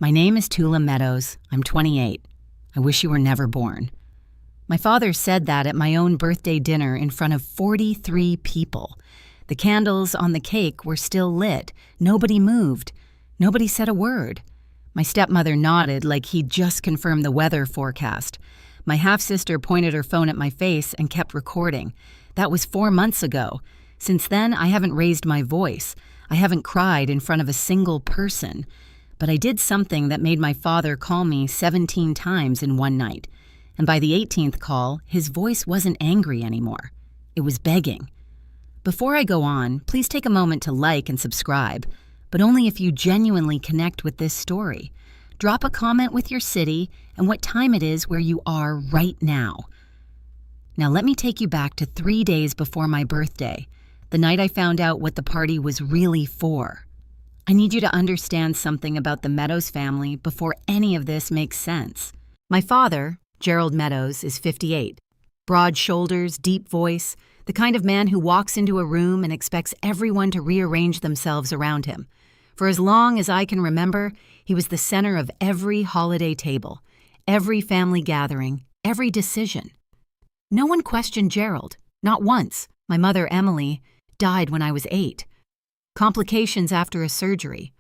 My name is Tula Meadows. I'm 28. I wish you were never born. My father said that at my own birthday dinner in front of 43 people. The candles on the cake were still lit. Nobody moved. Nobody said a word. My stepmother nodded like he'd just confirmed the weather forecast. My half-sister pointed her phone at my face and kept recording. That was 4 months ago. Since then, I haven't raised my voice. I haven't cried in front of a single person. But I did something that made my father call me 17 times in one night. And by the 18th call, his voice wasn't angry anymore. It was begging. Before I go on, please take a moment to like and subscribe, but only if you genuinely connect with this story. Drop a comment with your city and what time it is where you are right now. Now let me take you back to 3 days before my birthday, the night I found out what the party was really for. I need you to understand something about the Meadows family before any of this makes sense. My father, Gerald Meadows, is 58. Broad shoulders, deep voice, the kind of man who walks into a room and expects everyone to rearrange themselves around him. For as long as I can remember, he was the center of every holiday table, every family gathering, every decision. No one questioned Gerald, not once. My mother, Emily, died when I was 8. Complications after a surgery.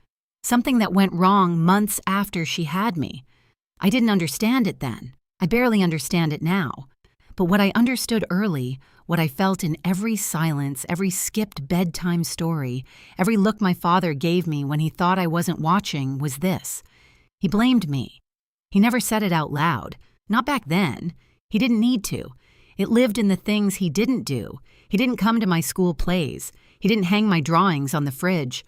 Something that went wrong months after she had me. I didn't understand it then. I barely understand it now. But what I understood early, what I felt in every silence, every skipped bedtime story, every look my father gave me when he thought I wasn't watching was this. He blamed me. He never said it out loud. Not back then. He didn't need to. It lived in the things he didn't do. He didn't come to my school plays. He didn't hang my drawings on the fridge.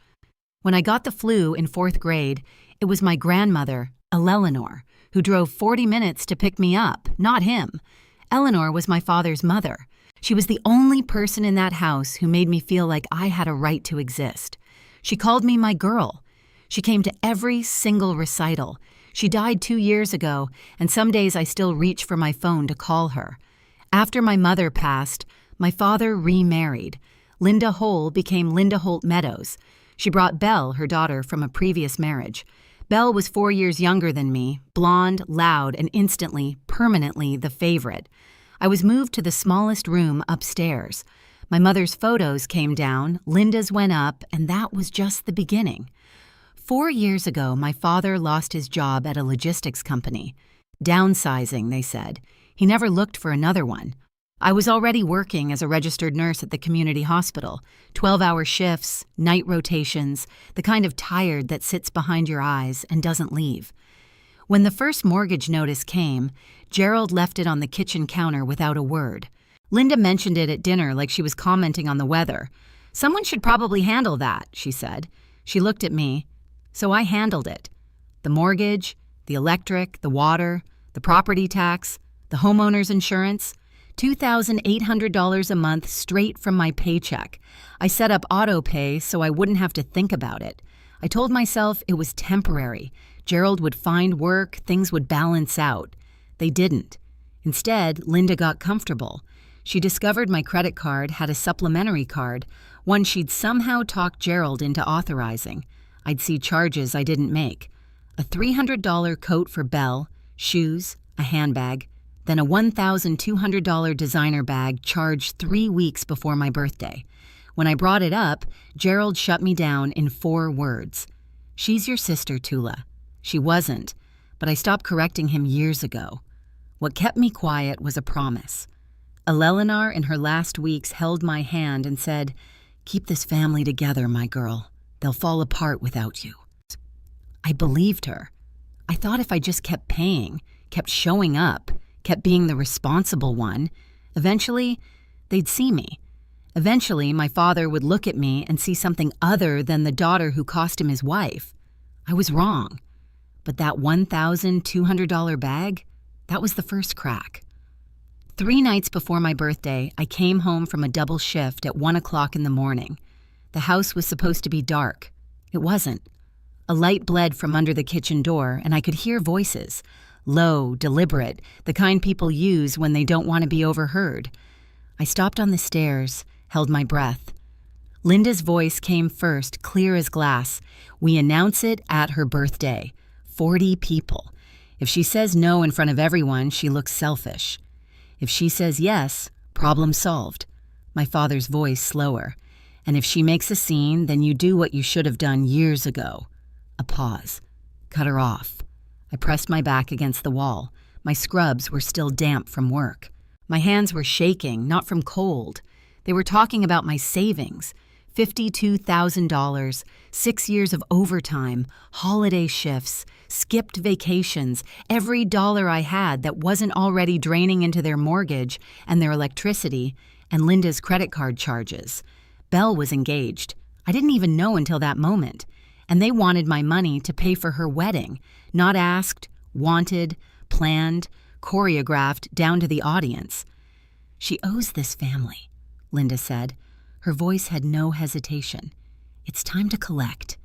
When I got the flu in 4th grade, it was my grandmother, Eleanor, who drove 40 minutes to pick me up, not him. Eleanor was my father's mother. She was the only person in that house who made me feel like I had a right to exist. She called me my girl. She came to every single recital. She died 2 years ago, and some days I still reach for my phone to call her. After my mother passed, my father remarried. Linda Hole became Linda Holt Meadows. She brought Belle, her daughter, from a previous marriage. Belle was 4 years younger than me, blonde, loud, and instantly, permanently the favorite. I was moved to the smallest room upstairs. My mother's photos came down, Linda's went up, and that was just the beginning. 4 years ago, my father lost his job at a logistics company. Downsizing, they said. He never looked for another one. I was already working as a registered nurse at the community hospital, 12-hour shifts, night rotations, the kind of tired that sits behind your eyes and doesn't leave. When the first mortgage notice came, Gerald left it on the kitchen counter without a word. Linda mentioned it at dinner like she was commenting on the weather. "Someone should probably handle that," she said. She looked at me. So I handled it. The mortgage, the electric, the water, the property tax, the homeowner's insurance, $2,800 a month straight from my paycheck. I set up auto pay so I wouldn't have to think about it. I told myself it was temporary. Gerald would find work, things would balance out. They didn't. Instead, Linda got comfortable. She discovered my credit card had a supplementary card, one she'd somehow talked Gerald into authorizing. I'd see charges I didn't make. A $300 coat for Belle, shoes, a handbag, then a $1,200 designer bag charged 3 weeks before my birthday. When I brought it up, Gerald shut me down in 4 words. "She's your sister, Tula." She wasn't, but I stopped correcting him years ago. What kept me quiet was a promise. Eleanor in her last weeks held my hand and said, "Keep this family together, my girl. They'll fall apart without you." I believed her. I thought if I just kept paying, kept showing up, kept being the responsible one, eventually they'd see me. Eventually, my father would look at me and see something other than the daughter who cost him his wife. I was wrong. But that $1,200 bag, that was the first crack. 3 nights before my birthday, I came home from a double shift at 1 o'clock in the morning. The house was supposed to be dark. It wasn't. A light bled from under the kitchen door, and I could hear voices. Low, deliberate, the kind people use when they don't want to be overheard. I stopped on the stairs, held my breath. Linda's voice came first, clear as glass. "We announce it at her birthday. 40 people. If she says no in front of everyone, she looks selfish. If she says yes, problem solved. My father's voice slower. And if she makes a scene, then you do what you should have done years ago. A pause. Cut her off. I pressed my back against the wall. My scrubs were still damp from work. My hands were shaking, not from cold. They were talking about my savings. $52,000, 6 years of overtime, holiday shifts, skipped vacations, every dollar I had that wasn't already draining into their mortgage and their electricity and Linda's credit card charges. Belle was engaged. I didn't even know until that moment. And they wanted my money to pay for her wedding, not asked, wanted, planned, choreographed down to the audience. She owes this family, Linda said. Her voice had no hesitation. It's time to collect.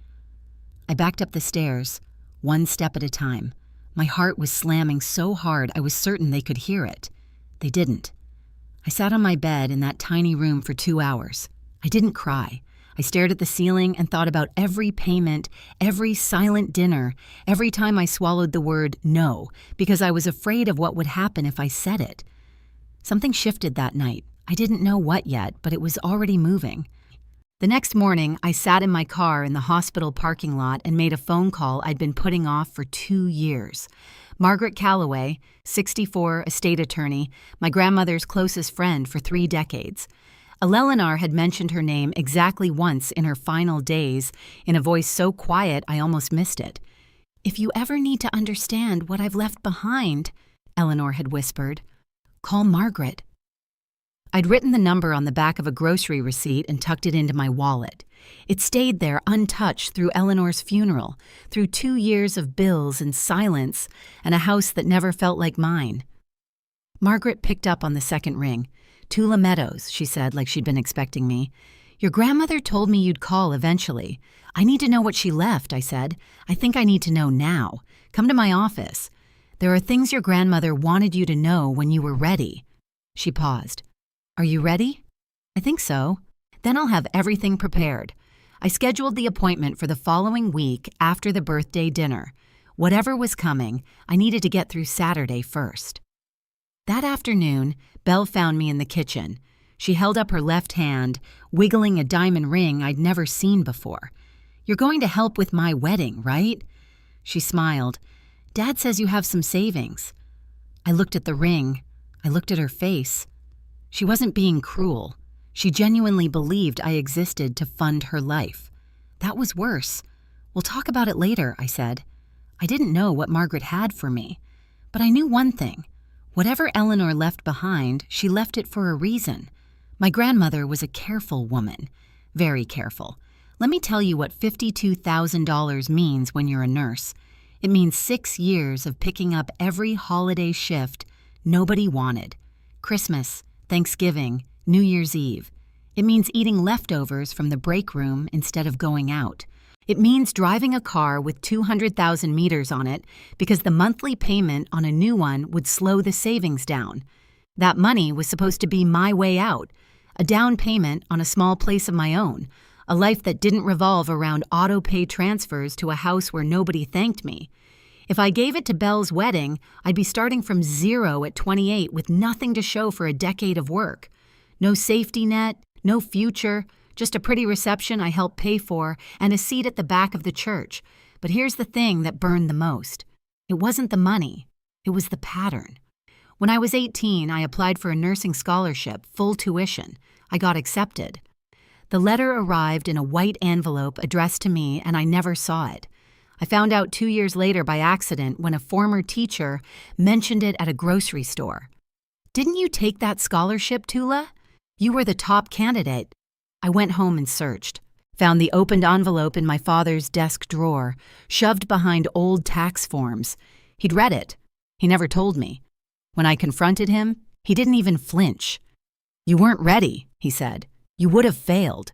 I backed up the stairs, one step at a time. My heart was slamming so hard I was certain they could hear it. They didn't. I sat on my bed in that tiny room for 2 hours. I didn't cry. I stared at the ceiling and thought about every payment, every silent dinner, every time I swallowed the word no, because I was afraid of what would happen if I said it. Something shifted that night. I didn't know what yet, but it was already moving. The next morning, I sat in my car in the hospital parking lot and made a phone call I'd been putting off for 2 years. Margaret Calloway, 64, estate attorney, my grandmother's closest friend for 3 decades. Eleanor had mentioned her name exactly once in her final days, in a voice so quiet I almost missed it. "If you ever need to understand what I've left behind," Eleanor had whispered, "call Margaret." I'd written the number on the back of a grocery receipt and tucked it into my wallet. It stayed there untouched through Eleanor's funeral, through 2 years of bills and silence, and a house that never felt like mine. Margaret picked up on the second ring. "Tula Meadows," she said, like she'd been expecting me. "Your grandmother told me you'd call eventually. I need to know what she left," I said. "I think I need to know now. Come to my office. There are things your grandmother wanted you to know when you were ready." She paused. "Are you ready?" "I think so. Then I'll have everything prepared." I scheduled the appointment for the following week after the birthday dinner. Whatever was coming, I needed to get through Saturday first. That afternoon, Belle found me in the kitchen. She held up her left hand, wiggling a diamond ring I'd never seen before. "You're going to help with my wedding, right?" She smiled. "Dad says you have some savings." I looked at the ring. I looked at her face. She wasn't being cruel. She genuinely believed I existed to fund her life. That was worse. "We'll talk about it later," I said. I didn't know what Margaret had for me, but I knew one thing. Whatever Eleanor left behind, she left it for a reason. My grandmother was a careful woman. Very careful. Let me tell you what $52,000 means when you're a nurse. It means 6 years of picking up every holiday shift nobody wanted. Christmas, Thanksgiving, New Year's Eve. It means eating leftovers from the break room instead of going out. It means driving a car with 200,000 meters on it because the monthly payment on a new one would slow the savings down. That money was supposed to be my way out, a down payment on a small place of my own, a life that didn't revolve around auto-pay transfers to a house where nobody thanked me. If I gave it to Belle's wedding, I'd be starting from zero at 28 with nothing to show for a decade of work. No safety net, no future, just a pretty reception I helped pay for and a seat at the back of the church. But here's the thing that burned the most. It wasn't the money. It was the pattern. When I was 18, I applied for a nursing scholarship, full tuition. I got accepted. The letter arrived in a white envelope addressed to me, and I never saw it. I found out 2 years later by accident when a former teacher mentioned it at a grocery store. "Didn't you take that scholarship, Tula? You were the top candidate." I went home and searched, found the opened envelope in my father's desk drawer, shoved behind old tax forms. He'd read it. He never told me. When I confronted him, he didn't even flinch. "You weren't ready," he said. "You would have failed."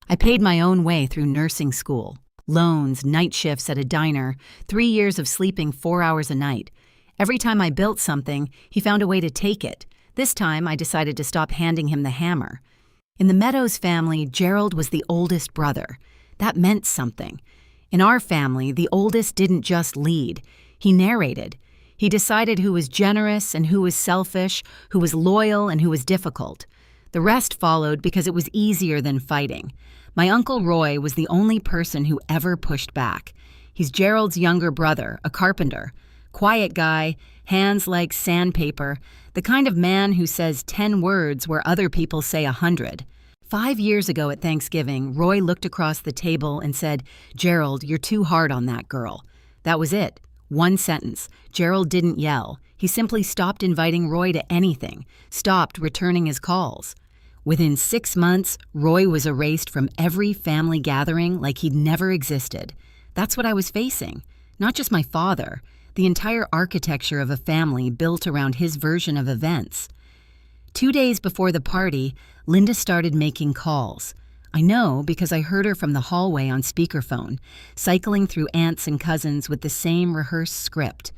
I paid my own way through nursing school. Loans, night shifts at a diner, 3 years of sleeping 4 hours a night. Every time I built something, he found a way to take it. This time, I decided to stop handing him the hammer. In the Meadows family, Gerald was the oldest brother. That meant something. In our family, the oldest didn't just lead, he narrated. He decided who was generous and who was selfish, who was loyal and who was difficult. The rest followed because it was easier than fighting. My Uncle Roy was the only person who ever pushed back. He's Gerald's younger brother, a carpenter. Quiet guy, hands like sandpaper, the kind of man who says 10 words where other people say 100. 5 years ago at Thanksgiving, Roy looked across the table and said, "Gerald, you're too hard on that girl." That was it. One sentence. Gerald didn't yell. He simply stopped inviting Roy to anything, stopped returning his calls. Within 6 months, Roy was erased from every family gathering like he'd never existed. That's what I was facing. Not just my father, the entire architecture of a family built around his version of events. 2 days before the party, Linda started making calls. I know because I heard her from the hallway on speakerphone, cycling through aunts and cousins with the same rehearsed script.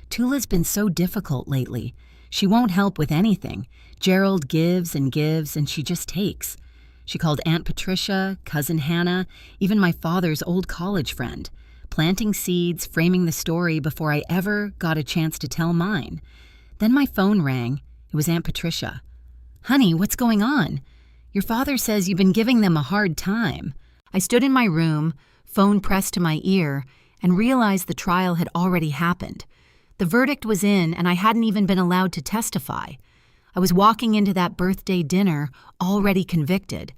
Tula's been so difficult lately. She won't help with anything. Gerald gives and she just takes. She called Aunt Patricia, Cousin Hannah, even my father's old college friend, planting seeds, framing the story before I ever got a chance to tell mine. Then my phone rang. It was Aunt Patricia. "Honey, what's going on? Your father says you've been giving them a hard time." I stood in my room, phone pressed to my ear, and realized the trial had already happened. The verdict was in, and I hadn't even been allowed to testify. I was walking into that birthday dinner already convicted.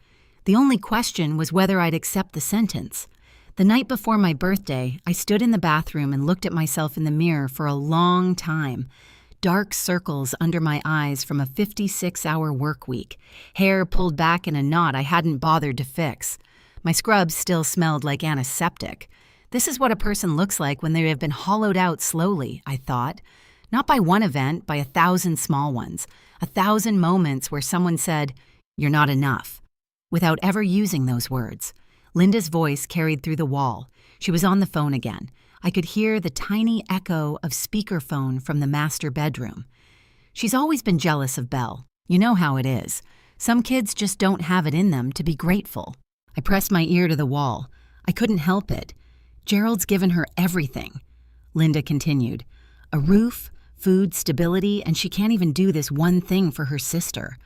The only question was whether I'd accept the sentence. The night before my birthday, I stood in the bathroom and looked at myself in the mirror for a long time. Dark circles under my eyes from a 56-hour work week, hair pulled back in a knot I hadn't bothered to fix. My scrubs still smelled like antiseptic. This is what a person looks like when they have been hollowed out slowly, I thought. Not by one event, by 1,000 small ones. 1,000 moments where someone said, "You're not enough," without ever using those words. Linda's voice carried through the wall. She was on the phone again. I could hear the tiny echo of speakerphone from the master bedroom. She's always been jealous of Belle. You know how it is. Some kids just don't have it in them to be grateful. I pressed my ear to the wall. I couldn't help it. Gerald's given her everything. Linda continued. A roof, food, stability, and she can't even do this one thing for her sister.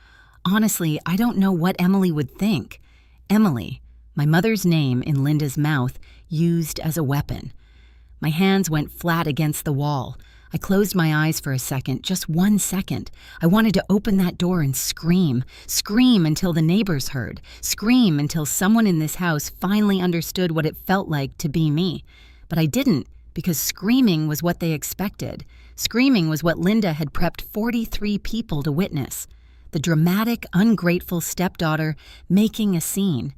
Honestly, I don't know what Emily would think. Emily, my mother's name in Linda's mouth, used as a weapon. My hands went flat against the wall. I closed my eyes for a second, just 1 second. I wanted to open that door and scream until the neighbors heard, scream until someone in this house finally understood what it felt like to be me. But I didn't, because screaming was what they expected. Screaming was what Linda had prepped 43 people to witness. The dramatic, ungrateful stepdaughter making a scene.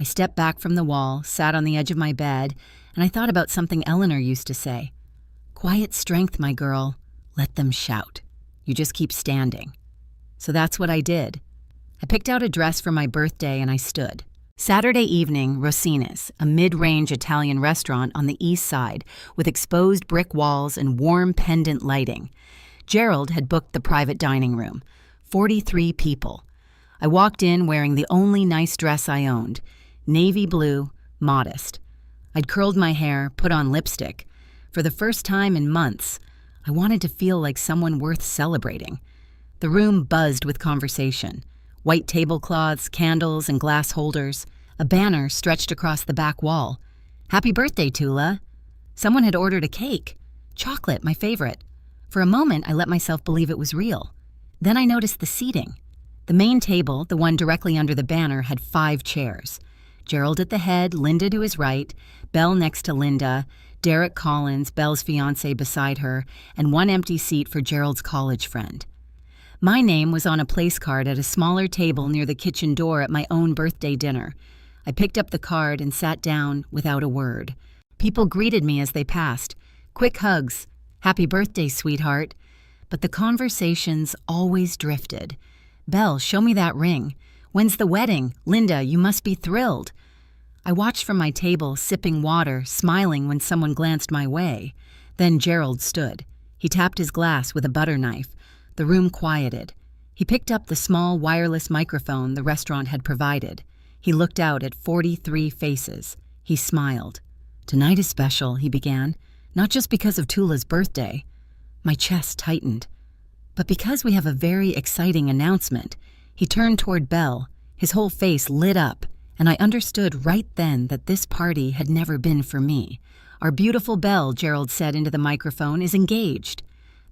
I stepped back from the wall, sat on the edge of my bed, and I thought about something Eleanor used to say. Quiet strength, my girl. Let them shout. You just keep standing. So that's what I did. I picked out a dress for my birthday and I stood. Saturday evening, Rossini's, a mid-range Italian restaurant on the east side with exposed brick walls and warm pendant lighting. Gerald had booked the private dining room. 43 people. I walked in wearing the only nice dress I owned. Navy blue, modest. I'd curled my hair, put on lipstick. For the first time in months, I wanted to feel like someone worth celebrating. The room buzzed with conversation. White tablecloths, candles, and glass holders. A banner stretched across the back wall. Happy birthday, Tula. Someone had ordered a cake. Chocolate, my favorite. For a moment, I let myself believe it was real. Then I noticed the seating. The main table, the one directly under the banner, had 5 chairs. Gerald at the head, Linda to his right, Belle next to Linda, Derek Collins, Belle's fiancé, beside her, and one empty seat for Gerald's college friend. My name was on a place card at a smaller table near the kitchen door at my own birthday dinner. I picked up the card and sat down without a word. People greeted me as they passed. Quick hugs. Happy birthday, sweetheart. But the conversations always drifted. Belle, show me that ring. When's the wedding? Linda, you must be thrilled. I watched from my table, sipping water, smiling when someone glanced my way. Then Gerald stood. He tapped his glass with a butter knife. The room quieted. He picked up the small wireless microphone the restaurant had provided. He looked out at 43 faces. He smiled. "Tonight is special," he began, "not just because of Tula's birthday." My chest tightened. "But because we have a very exciting announcement." He turned toward Belle, his whole face lit up, and I understood right then that this party had never been for me. "Our beautiful Belle," Gerald said into the microphone, "is engaged."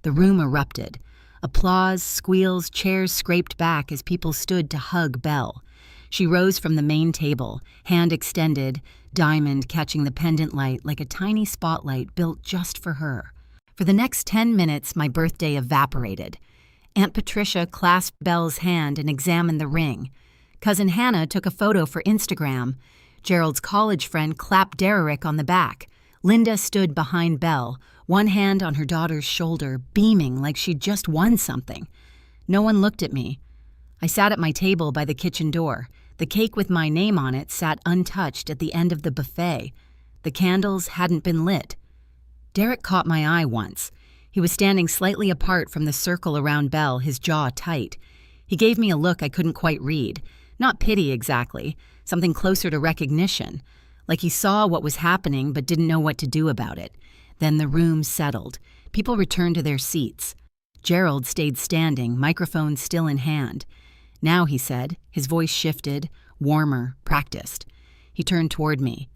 The room erupted. Applause, squeals, chairs scraped back as people stood to hug Belle. She rose from the main table, hand extended, diamond catching the pendant light like a tiny spotlight built just for her. For the next 10 minutes, my birthday evaporated. Aunt Patricia clasped Belle's hand and examined the ring. Cousin Hannah took a photo for Instagram. Gerald's college friend clapped Derek on the back. Linda stood behind Belle, one hand on her daughter's shoulder, beaming like she'd just won something. No one looked at me. I sat at my table by the kitchen door. The cake with my name on it sat untouched at the end of the buffet. The candles hadn't been lit. Derek caught my eye once. He was standing slightly apart from the circle around Belle, his jaw tight. He gave me a look I couldn't quite read. Not pity exactly, something closer to recognition. Like he saw what was happening but didn't know what to do about it. Then the room settled. People returned to their seats. Gerald stayed standing, microphone still in hand. "Now," he said, his voice shifted, warmer, practiced. He turned toward me.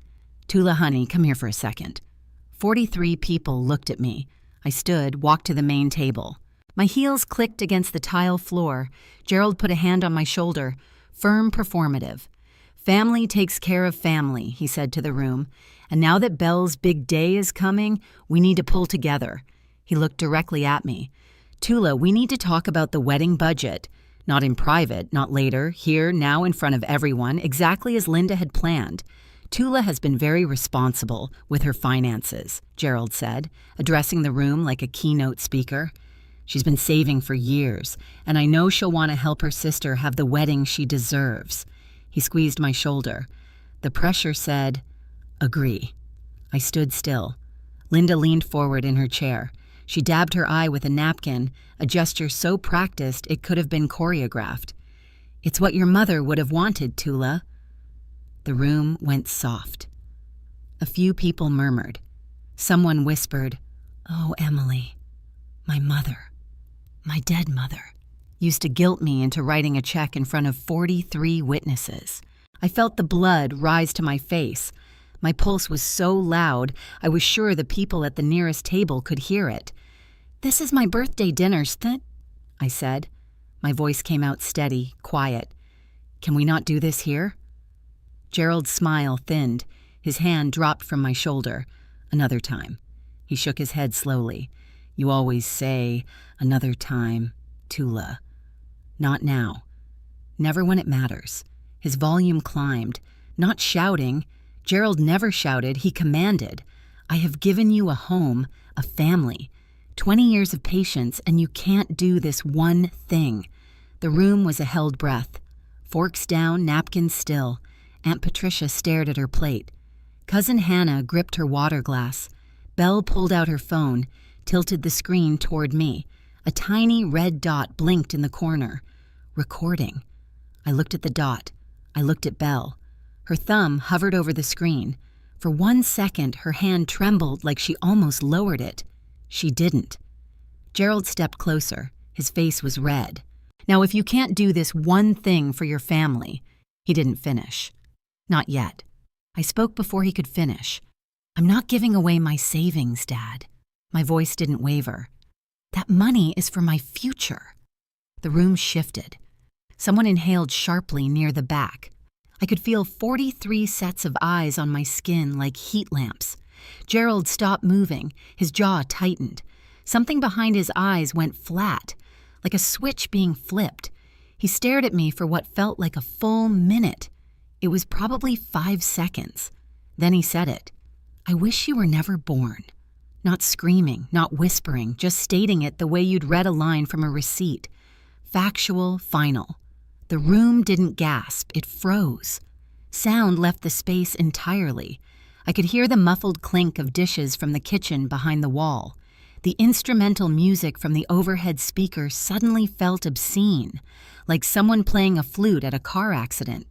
"Tula, honey, come here for a second." 43 people looked at me. I stood, walked to the main table. My heels clicked against the tile floor. Gerald put a hand on my shoulder. Firm, performative. "Family takes care of family," he said to the room. "And now that Belle's big day is coming, we need to pull together." He looked directly at me. "Tula, we need to talk about the wedding budget. Not in private, not later, here, now in front of everyone, exactly as Linda had planned. Tula has been very responsible with her finances," Gerald said, addressing the room like a keynote speaker. "She's been saving for years, and I know she'll want to help her sister have the wedding she deserves." He squeezed my shoulder. The pressure said, "Agree." I stood still. Linda leaned forward in her chair. She dabbed her eye with a napkin, a gesture so practiced it could have been choreographed. "It's what your mother would have wanted, Tula." The room went soft. A few people murmured. Someone whispered, "Oh, Emily, my mother, my dead mother, used to guilt me into writing a check in front of 43 witnesses." I felt the blood rise to my face. My pulse was so loud, I was sure the people at the nearest table could hear it. "This is my birthday dinner, I said. My voice came out steady, quiet. "Can we not do this here?" Gerald's smile thinned. His hand dropped from my shoulder. "Another time." He shook his head slowly. "You always say, 'another time,' Tula." "Not now. Never when it matters." His volume climbed. Not shouting. Gerald never shouted, he commanded. "I have given you a home, a family. 20 years of patience, and you can't do this one thing." The room was a held breath. Forks down, napkins still. Aunt Patricia stared at her plate. Cousin Hannah gripped her water glass. Belle pulled out her phone, tilted the screen toward me. A tiny red dot blinked in the corner. Recording. I looked at the dot. I looked at Belle. Her thumb hovered over the screen. For 1 second, her hand trembled like she almost lowered it. She didn't. Gerald stepped closer. His face was red. "Now, if you can't do this one thing for your family..." He didn't finish. Not yet. I spoke before he could finish. "I'm not giving away my savings, Dad." My voice didn't waver. "That money is for my future." The room shifted. Someone inhaled sharply near the back. I could feel 43 sets of eyes on my skin like heat lamps. Gerald stopped moving. His jaw tightened. Something behind his eyes went flat, like a switch being flipped. He stared at me for what felt like a full minute. It was probably 5 seconds. Then he said it. "I wish you were never born." Not screaming, not whispering, just stating it the way you'd read a line from a receipt. Factual, final. The room didn't gasp, it froze. Sound left the space entirely. I could hear the muffled clink of dishes from the kitchen behind the wall. The instrumental music from the overhead speaker suddenly felt obscene, like someone playing a flute at a car accident.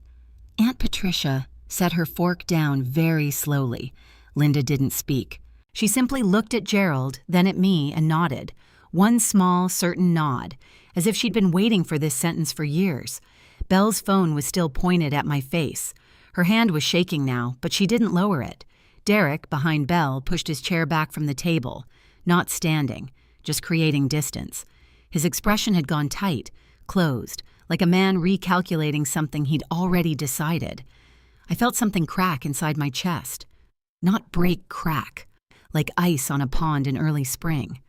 Aunt Patricia set her fork down very slowly, Linda didn't speak. She simply looked at Gerald, then at me, and nodded. One small, certain nod, as if she'd been waiting for this sentence for years. Belle's phone was still pointed at my face. Her hand was shaking now, but she didn't lower it. Derek, behind Belle, pushed his chair back from the table, not standing, just creating distance. His expression had gone tight, closed, like a man recalculating something he'd already decided. I felt something crack inside my chest. Not break, crack, like ice on a pond in early spring.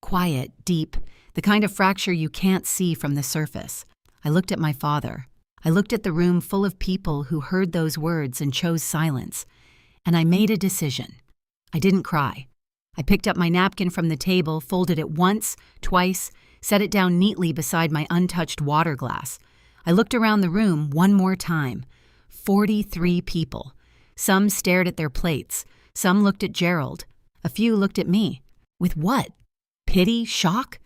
Quiet, deep, the kind of fracture you can't see from the surface. I looked at my father. I looked at the room full of people who heard those words and chose silence. And I made a decision. I didn't cry. I picked up my napkin from the table, folded it once, twice, set it down neatly beside my untouched water glass. I looked around the room one more time. 43 people. Some stared at their plates. Some looked at Gerald. A few looked at me. With what? Pity? Shock?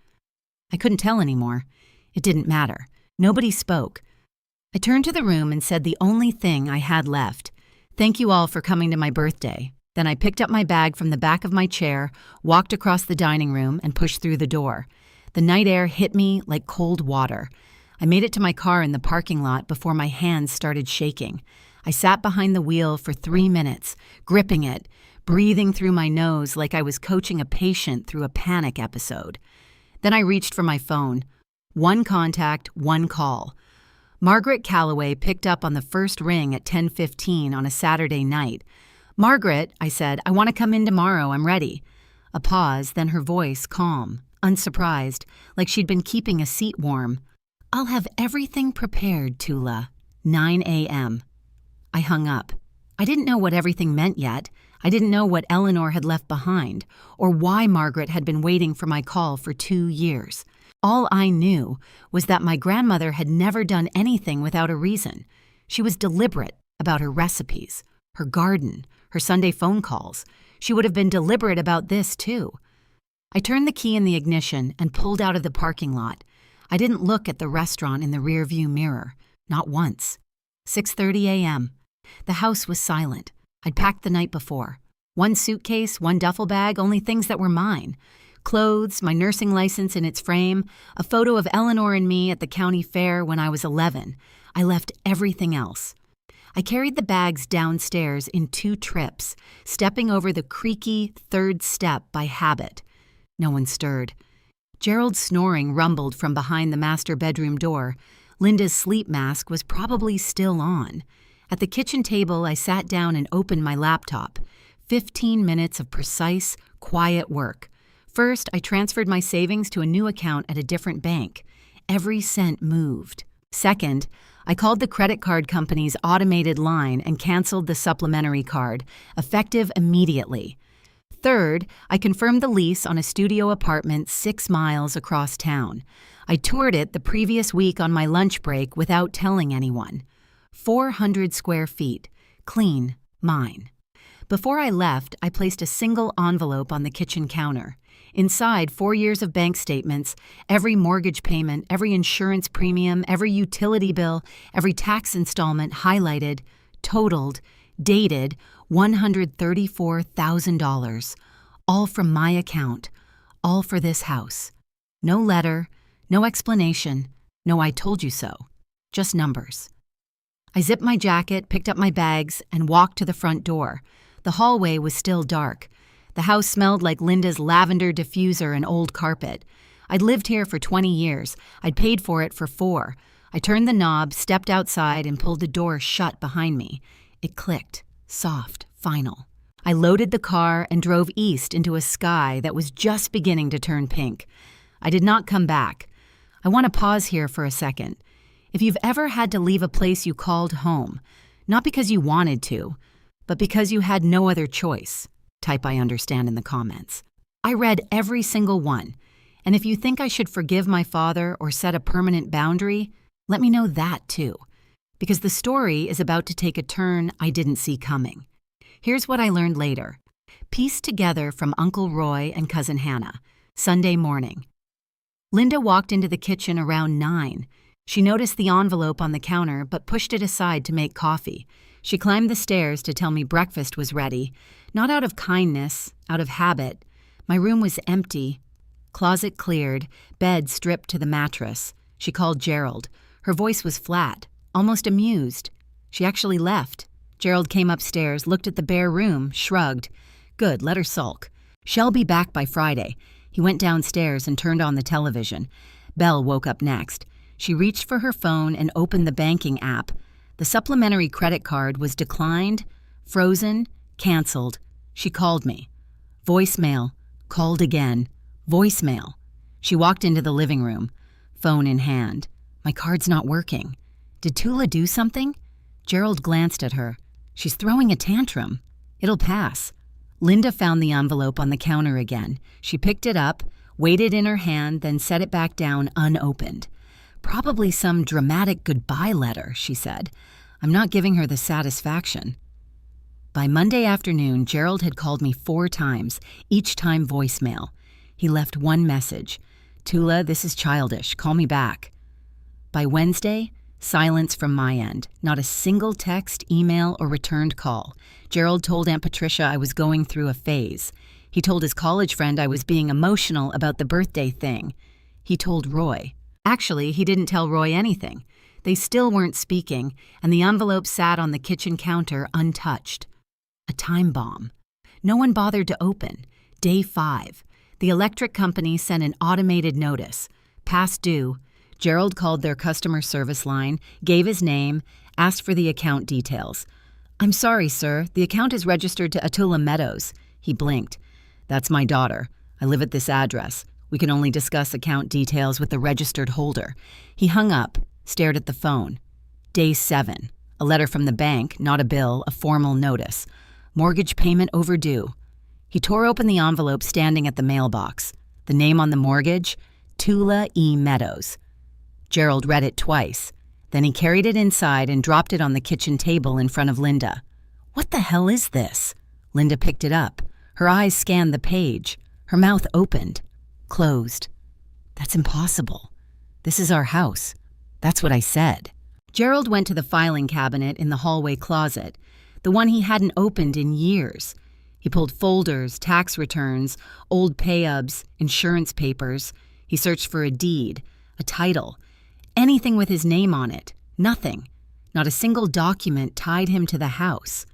I couldn't tell anymore. It didn't matter. Nobody spoke. I turned to the room and said the only thing I had left. Thank you all for coming to my birthday. Then I picked up my bag from the back of my chair, walked across the dining room, and pushed through the door. The night air hit me like cold water. I made it to my car in the parking lot before my hands started shaking. I sat behind the wheel for 3 minutes, gripping it, breathing through my nose like I was coaching a patient through a panic episode. Then I reached for my phone. One contact, one call. Margaret Calloway picked up on the first ring at 10:15 on a Saturday night. "Margaret," I said, "I want to come in tomorrow. I'm ready." A pause, then her voice calm, unsurprised, like she'd been keeping a seat warm. "I'll have everything prepared, Tula. 9 a.m. I hung up. I didn't know what everything meant yet. I didn't know what Eleanor had left behind, or why Margaret had been waiting for my call for 2 years. All I knew was that my grandmother had never done anything without a reason. She was deliberate about her recipes, her garden, her Sunday phone calls. She would have been deliberate about this, too. I turned the key in the ignition and pulled out of the parking lot. I didn't look at the restaurant in the rearview mirror, not once. 6:30 a.m. The house was silent. I'd packed the night before. One suitcase, one duffel bag, only things that were mine. Clothes, my nursing license in its frame, a photo of Eleanor and me at the county fair when I was 11. I left everything else. I carried the bags downstairs in 2 trips, stepping over the creaky 3rd step by habit. No one stirred. Gerald's snoring rumbled from behind the master bedroom door. Linda's sleep mask was probably still on. At the kitchen table, I sat down and opened my laptop. 15 minutes of precise, quiet work. First, I transferred my savings to a new account at a different bank. Every cent moved. Second, I called the credit card company's automated line and canceled the supplementary card, effective immediately. Third, I confirmed the lease on a studio apartment 6 miles across town. I toured it the previous week on my lunch break without telling anyone. 400 square feet. Clean. Mine. Before I left, I placed a single envelope on the kitchen counter. Inside, 4 years of bank statements, every mortgage payment, every insurance premium, every utility bill, every tax installment highlighted, totaled, dated $134,000. All from my account. All for this house. No letter, no explanation, no "I told you so." Just numbers. I zipped my jacket, picked up my bags, and walked to the front door. The hallway was still dark. The house smelled like Linda's lavender diffuser and old carpet. I'd lived here for 20 years. I'd paid for it for 4. I turned the knob, stepped outside, and pulled the door shut behind me. It clicked, soft, final. I loaded the car and drove east into a sky that was just beginning to turn pink. I did not come back. I want to pause here for a second. If you've ever had to leave a place you called home, not because you wanted to, but because you had no other choice, type "I understand" in the comments. I read every single one, and if you think I should forgive my father or set a permanent boundary, let me know that too, because the story is about to take a turn I didn't see coming. Here's what I learned later. Pieced together from Uncle Roy and Cousin Hannah. Sunday morning. Linda walked into the kitchen around 9. She noticed the envelope on the counter but pushed it aside to make coffee. She climbed the stairs to tell me breakfast was ready, not out of kindness, out of habit. My room was empty. Closet cleared, bed stripped to the mattress. She called Gerald. Her voice was flat, almost amused. She actually left. Gerald came upstairs, looked at the bare room, shrugged. Good, let her sulk. She'll be back by Friday. He went downstairs and turned on the television. Belle woke up next. She reached for her phone and opened the banking app. The supplementary credit card was declined, frozen, canceled. She called me. Voicemail. Called again. Voicemail. She walked into the living room, phone in hand. My card's not working. Did Tula do something? Gerald glanced at her. She's throwing a tantrum. It'll pass. Linda found the envelope on the counter again. She picked it up, weighed it in her hand, then set it back down unopened. Probably some dramatic goodbye letter, she said. I'm not giving her the satisfaction. By Monday afternoon, Gerald had called me 4 times, each time voicemail. He left one message. Tula, this is childish. Call me back. By Wednesday, silence from my end. Not a single text, email, or returned call. Gerald told Aunt Patricia I was going through a phase. He told his college friend I was being emotional about the birthday thing. He told Roy. Actually, he didn't tell Roy anything. They still weren't speaking, and the envelope sat on the kitchen counter untouched. A time bomb. No one bothered to open. Day 5. The electric company sent an automated notice. Past due. Gerald called their customer service line, gave his name, asked for the account details. I'm sorry, sir. The account is registered to Atula Meadows. He blinked. That's my daughter. I live at this address. We can only discuss account details with the registered holder. He hung up, stared at the phone. Day 7. A letter from the bank, not a bill, a formal notice. Mortgage payment overdue. He tore open the envelope standing at the mailbox. The name on the mortgage? Tula E. Meadows. Gerald read it twice. Then he carried it inside and dropped it on the kitchen table in front of Linda. What the hell is this? Linda picked it up. Her eyes scanned the page. Her mouth opened. Closed. That's impossible. This is our house. That's what I said. Gerald went to the filing cabinet in the hallway closet, the one he hadn't opened in years. He pulled folders, tax returns, old pay-ubs, insurance papers. He searched for a deed, a title, anything with his name on it. Nothing. Not a single document tied him to the house.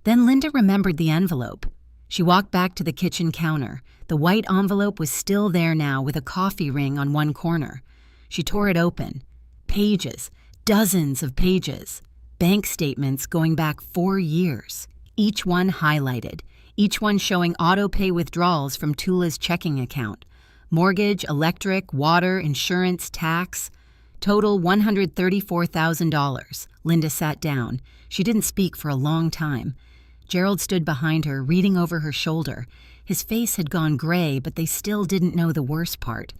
Then Linda remembered the envelope. She walked back to the kitchen counter. The white envelope was still there now with a coffee ring on one corner. She tore it open. Pages, dozens of pages. Bank statements going back 4 years. Each one highlighted. Each one showing auto-pay withdrawals from Tula's checking account. Mortgage, electric, water, insurance, tax. Total $134,000. Linda sat down. She didn't speak for a long time. Gerald stood behind her, reading over her shoulder. His face had gone gray, but they still didn't know the worst part.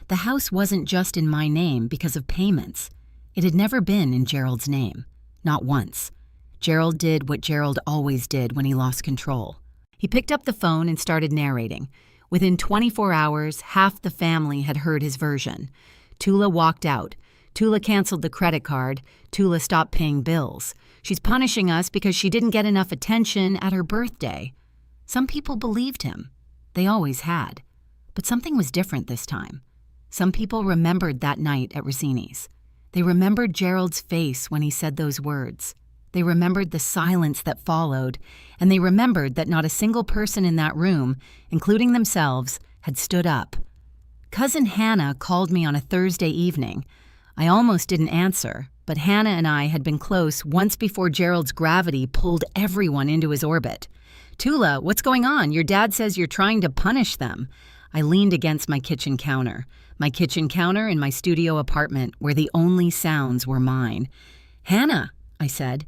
The house wasn't just in my name because of payments. It had never been in Gerald's name. Not once. Gerald did what Gerald always did when he lost control. He picked up the phone and started narrating. Within 24 hours, half the family had heard his version. Tula walked out. Tula canceled the credit card. Tula stopped paying bills. She's punishing us because she didn't get enough attention at her birthday. Some people believed him. They always had. But something was different this time. Some people remembered that night at Rossini's. They remembered Gerald's face when he said those words. They remembered the silence that followed, and they remembered that not a single person in that room, including themselves, had stood up. Cousin Hannah called me on a Thursday evening. I almost didn't answer, but Hannah and I had been close once before Gerald's gravity pulled everyone into his orbit. Tula, what's going on? Your dad says you're trying to punish them. I leaned against my kitchen counter in my studio apartment where the only sounds were mine. Hannah, I said,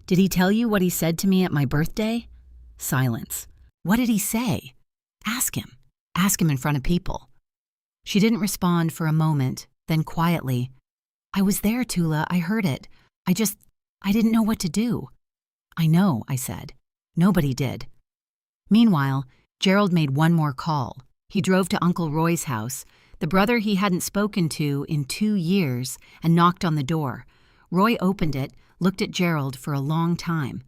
did he tell you what he said to me at my birthday? Silence. What did he say? Ask him. Ask him in front of people. She didn't respond for a moment, then quietly, I was there, Tula. I heard it. I didn't know what to do. I know, I said. Nobody did. Meanwhile, Gerald made one more call. He drove to Uncle Roy's house, the brother he hadn't spoken to in 2 years, and knocked on the door. Roy opened it, looked at Gerald for a long time.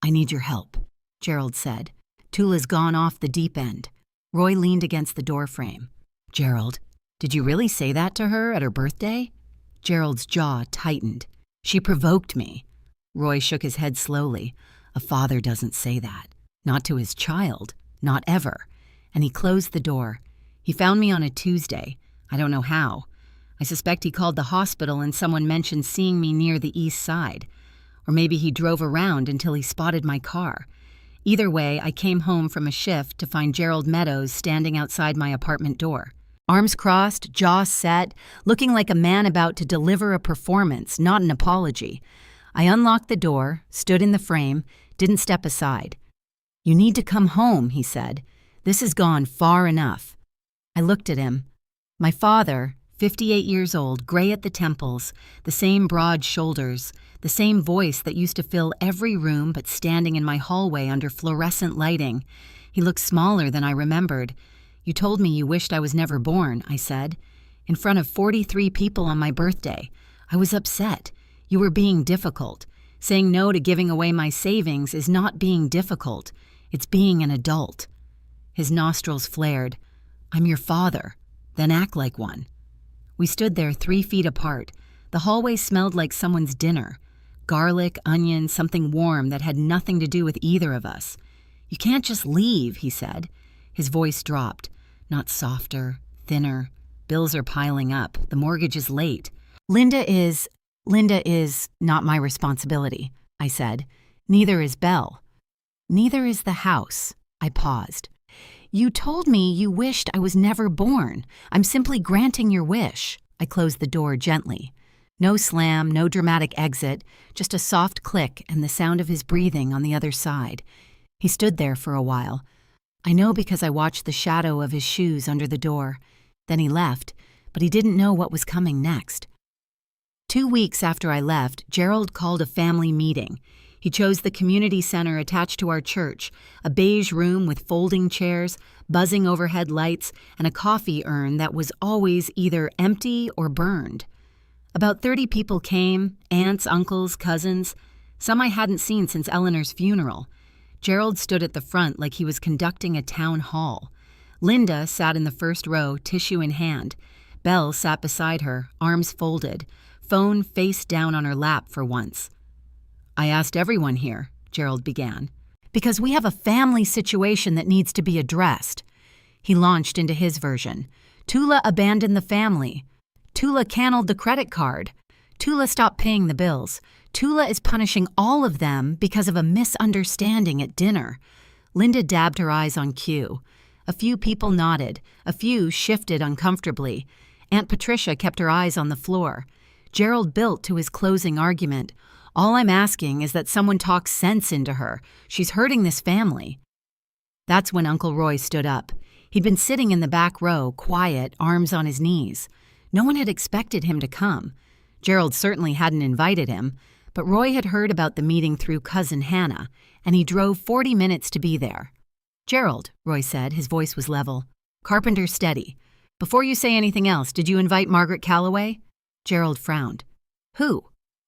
"I need your help," Gerald said. "Tula's gone off the deep end." Roy leaned against the doorframe. "Gerald, did you really say that to her at her birthday?" Gerald's jaw tightened. "She provoked me." Roy shook his head slowly. "A father doesn't say that. Not to his child. Not ever." And he closed the door. "He found me on a Tuesday. I don't know how. I suspect he called the hospital and someone mentioned seeing me near the east side. Or maybe he drove around until he spotted my car. Either way, I came home from a shift to find Gerald Meadows standing outside my apartment door. Arms crossed, jaw set, looking like a man about to deliver a performance, not an apology. I unlocked the door, stood in the frame, didn't step aside. "You need to come home," he said. "This has gone far enough." I looked at him. My father, 58 years old, gray at the temples, the same broad shoulders, the same voice that used to fill every room but standing in my hallway under fluorescent lighting. He looked smaller than I remembered. "You told me you wished I was never born," I said. "In front of 43 people on my birthday. I was upset. You were being difficult. Saying no to giving away my savings is not being difficult. It's being an adult." His nostrils flared. "I'm your father. Then act like one." We stood there 3 feet apart. The hallway smelled like someone's dinner. Garlic, onion, something warm that had nothing to do with either of us. "You can't just leave," he said. His voice dropped. Not softer, thinner. "Bills are piling up. The mortgage is late. Linda is not my responsibility," I said. "Neither is Belle. Neither is the house." I paused. "You told me you wished I was never born. I'm simply granting your wish." I closed the door gently. No slam, no dramatic exit, just a soft click and the sound of his breathing on the other side. He stood there for a while. I know because I watched the shadow of his shoes under the door. Then he left, but he didn't know what was coming next. 2 weeks after I left, Gerald called a family meeting. He chose the community center attached to our church, a beige room with folding chairs, buzzing overhead lights, and a coffee urn that was always either empty or burned. About 30 people came, aunts, uncles, cousins. Some I hadn't seen since Eleanor's funeral. Gerald stood at the front like he was conducting a town hall. Linda sat in the first row, tissue in hand. Belle sat beside her, arms folded, phone face down on her lap for once. "I asked everyone here," Gerald began, "because we have a family situation that needs to be addressed." He launched into his version. "Tula abandoned the family. Tula canceled the credit card. Tula stopped paying the bills. Tula is punishing all of them because of a misunderstanding at dinner." Linda dabbed her eyes on cue. A few people nodded. A few shifted uncomfortably. Aunt Patricia kept her eyes on the floor. Gerald built to his closing argument. "All I'm asking is that someone talk sense into her. She's hurting this family." That's when Uncle Roy stood up. He'd been sitting in the back row, quiet, arms on his knees. No one had expected him to come. Gerald certainly hadn't invited him, but Roy had heard about the meeting through Cousin Hannah, and he drove 40 minutes to be there. "Gerald," Roy said, his voice was level. "Carpenter steady. Before you say anything else, did you invite Margaret Calloway?" Gerald frowned. "Who?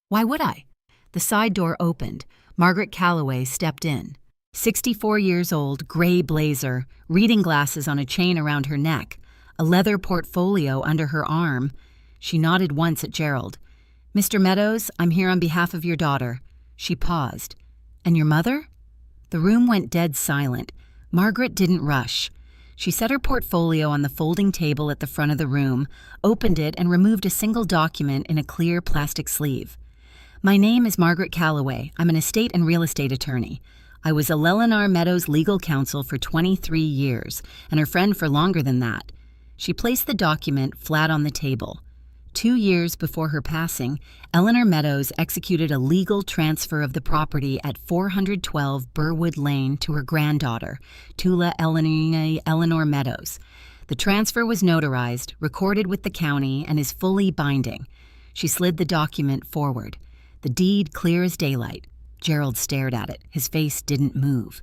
Why would I?" The side door opened. Margaret Calloway stepped in. 64 years old, gray blazer, reading glasses on a chain around her neck, a leather portfolio under her arm. She nodded once at Gerald. "Mr. Meadows, I'm here on behalf of your daughter." She paused. "And your mother?" The room went dead silent. Margaret didn't rush. She set her portfolio on the folding table at the front of the room, opened it, and removed a single document in a clear plastic sleeve. "My name is Margaret Calloway. I'm an estate and real estate attorney. I was Eleanor Meadows' legal counsel for 23 years, and her friend for longer than that." She placed the document flat on the table. 2 years before her passing, Eleanor Meadows executed a legal transfer of the property at 412 Burwood Lane to her granddaughter, Tula Eleanor Meadows. The transfer was notarized, recorded with the county, and is fully binding. She slid the document forward. The deed clear as daylight. Gerald stared at it. His face didn't move.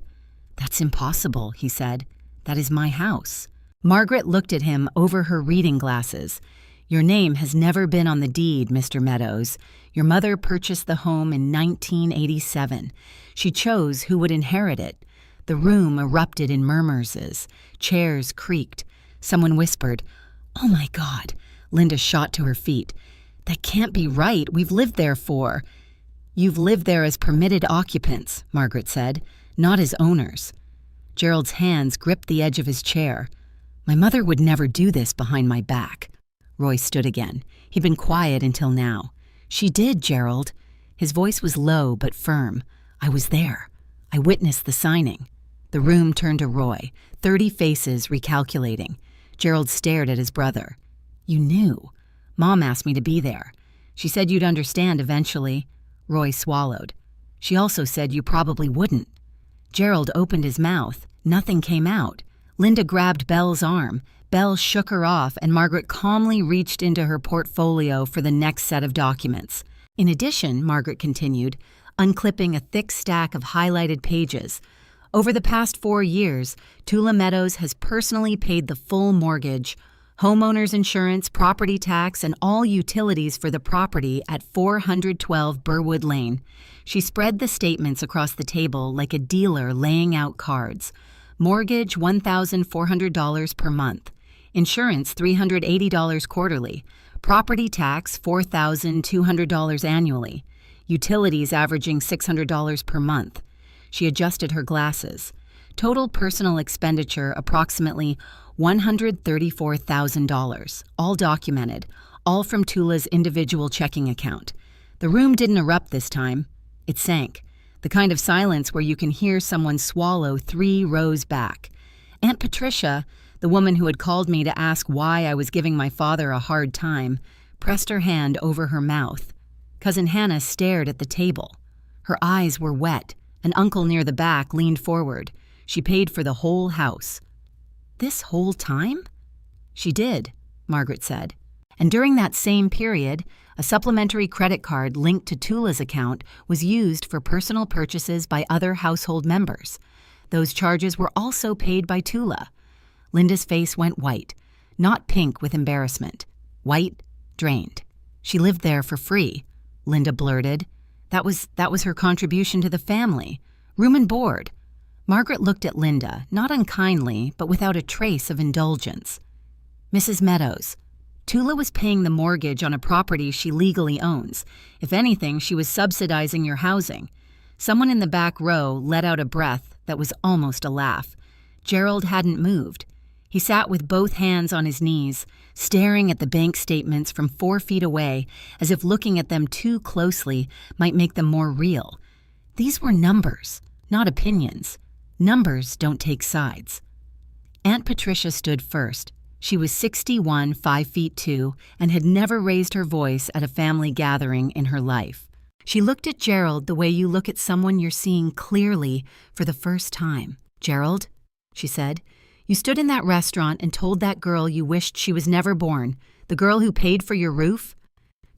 "That's impossible," he said. "That is my house." Margaret looked at him over her reading glasses. "Your name has never been on the deed, Mr. Meadows. Your mother purchased the home in 1987. She chose who would inherit it. The room erupted in murmurs. Chairs creaked. Someone whispered, "Oh my God." Linda shot to her feet. "That can't be right. We've lived there for—" "You've lived there as permitted occupants," Margaret said, "not as owners." Gerald's hands gripped the edge of his chair. "My mother would never do this behind my back." Roy stood again. He'd been quiet until now. "She did, Gerald." His voice was low but firm. "I was there. I witnessed the signing." The room turned to Roy, 30 faces recalculating. Gerald stared at his brother. "You knew. Mom asked me to be there. She said you'd understand eventually." Roy swallowed. "She also said you probably wouldn't." Gerald opened his mouth. Nothing came out. Linda grabbed Belle's arm. Belle shook her off, and Margaret calmly reached into her portfolio for the next set of documents. "In addition," Margaret continued, unclipping a thick stack of highlighted pages, "over the past 4 years, Tula Meadows has personally paid the full mortgage, homeowner's insurance, property tax, and all utilities for the property at 412 Burwood Lane." She spread the statements across the table like a dealer laying out cards. Mortgage $1,400 per month. Insurance $380 quarterly. Property tax $4,200 annually. Utilities averaging $600 per month. She adjusted her glasses. Total personal expenditure approximately $134,000, all documented, all from Tula's individual checking account. The room didn't erupt this time. It sank, the kind of silence where you can hear someone swallow 3 rows back. Aunt Patricia, the woman who had called me to ask why I was giving my father a hard time, pressed her hand over her mouth. Cousin Hannah stared at the table. Her eyes were wet. An uncle near the back leaned forward. "She paid for the whole house." "This whole time?" "She did," Margaret said. "And during that same period, a supplementary credit card linked to Tula's account was used for personal purchases by other household members. Those charges were also paid by Tula." Linda's face went white, not pink with embarrassment. White, drained. "She lived there for free," Linda blurted. That was her contribution to the family. Room and board." Margaret looked at Linda, not unkindly, but without a trace of indulgence. "Mrs. Meadows, Tula was paying the mortgage on a property she legally owns. If anything, she was subsidizing your housing." Someone in the back row let out a breath that was almost a laugh. Gerald hadn't moved. He sat with both hands on his knees, staring at the bank statements from 4 feet away, as if looking at them too closely might make them more real. These were numbers, not opinions. Numbers don't take sides. Aunt Patricia stood first. She was 61, 5 feet 2, and had never raised her voice at a family gathering in her life. She looked at Gerald the way you look at someone you're seeing clearly for the first time. "Gerald," she said, "you stood in that restaurant and told that girl you wished she was never born, the girl who paid for your roof?"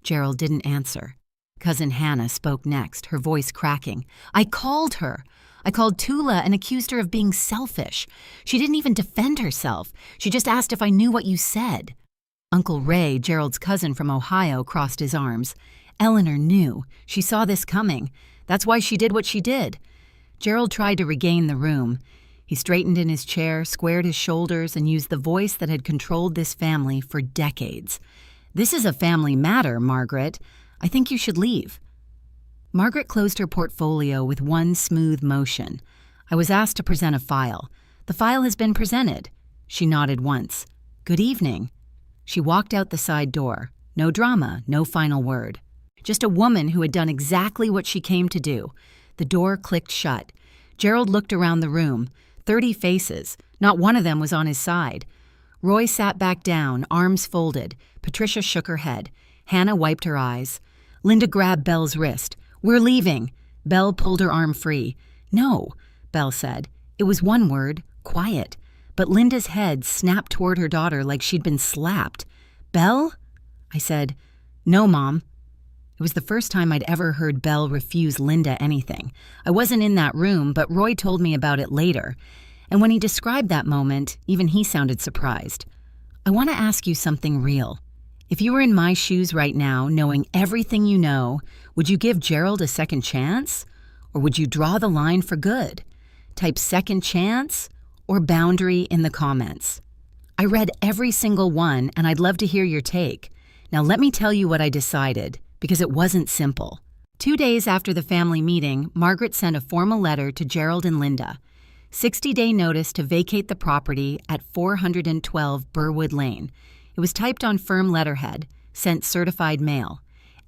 Gerald didn't answer. Cousin Hannah spoke next, her voice cracking. "I called her. I called Tula and accused her of being selfish. She didn't even defend herself. She just asked if I knew what you said." Uncle Ray, Gerald's cousin from Ohio, crossed his arms. "Eleanor knew. She saw this coming. That's why she did what she did." Gerald tried to regain the room. He straightened in his chair, squared his shoulders, and used the voice that had controlled this family for decades. "This is a family matter, Margaret. I think you should leave." Margaret closed her portfolio with one smooth motion. "I was asked to present a file. The file has been presented." She nodded once. "Good evening." She walked out the side door. No drama, no final word. Just a woman who had done exactly what she came to do. The door clicked shut. Gerald looked around the room. 30 faces. Not one of them was on his side. Roy sat back down, arms folded. Patricia shook her head. Hannah wiped her eyes. Linda grabbed Belle's wrist. "We're leaving." Belle pulled her arm free. "No," Belle said. It was one word, quiet. But Linda's head snapped toward her daughter like she'd been slapped. "Belle?" I said, "No, Mom." It was the first time I'd ever heard Belle refuse Linda anything. I wasn't in that room, but Roy told me about it later. And when he described that moment, even he sounded surprised. "I want to ask you something real. If you were in my shoes right now, knowing everything you know, would you give Gerald a second chance? Or would you draw the line for good? Type second chance or boundary in the comments. I read every single one, and I'd love to hear your take. Now let me tell you what I decided, because it wasn't simple. 2 days after the family meeting, Margaret sent a formal letter to Gerald and Linda. 60-day notice to vacate the property at 412 Burwood Lane. It was typed on firm letterhead, sent certified mail.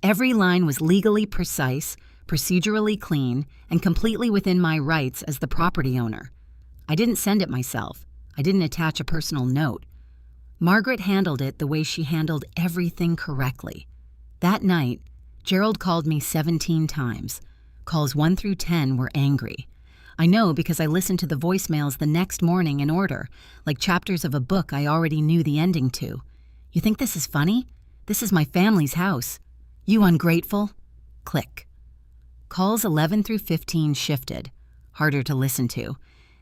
Every line was legally precise, procedurally clean, and completely within my rights as the property owner. I didn't send it myself. I didn't attach a personal note. Margaret handled it the way she handled everything correctly. That night, Gerald called me 17 times. Calls 1 through 10 were angry. I know because I listened to the voicemails the next morning in order, like chapters of a book I already knew the ending to. You think this is funny? This is my family's house. You ungrateful? Click. Calls 11 through 15 shifted, harder to listen to.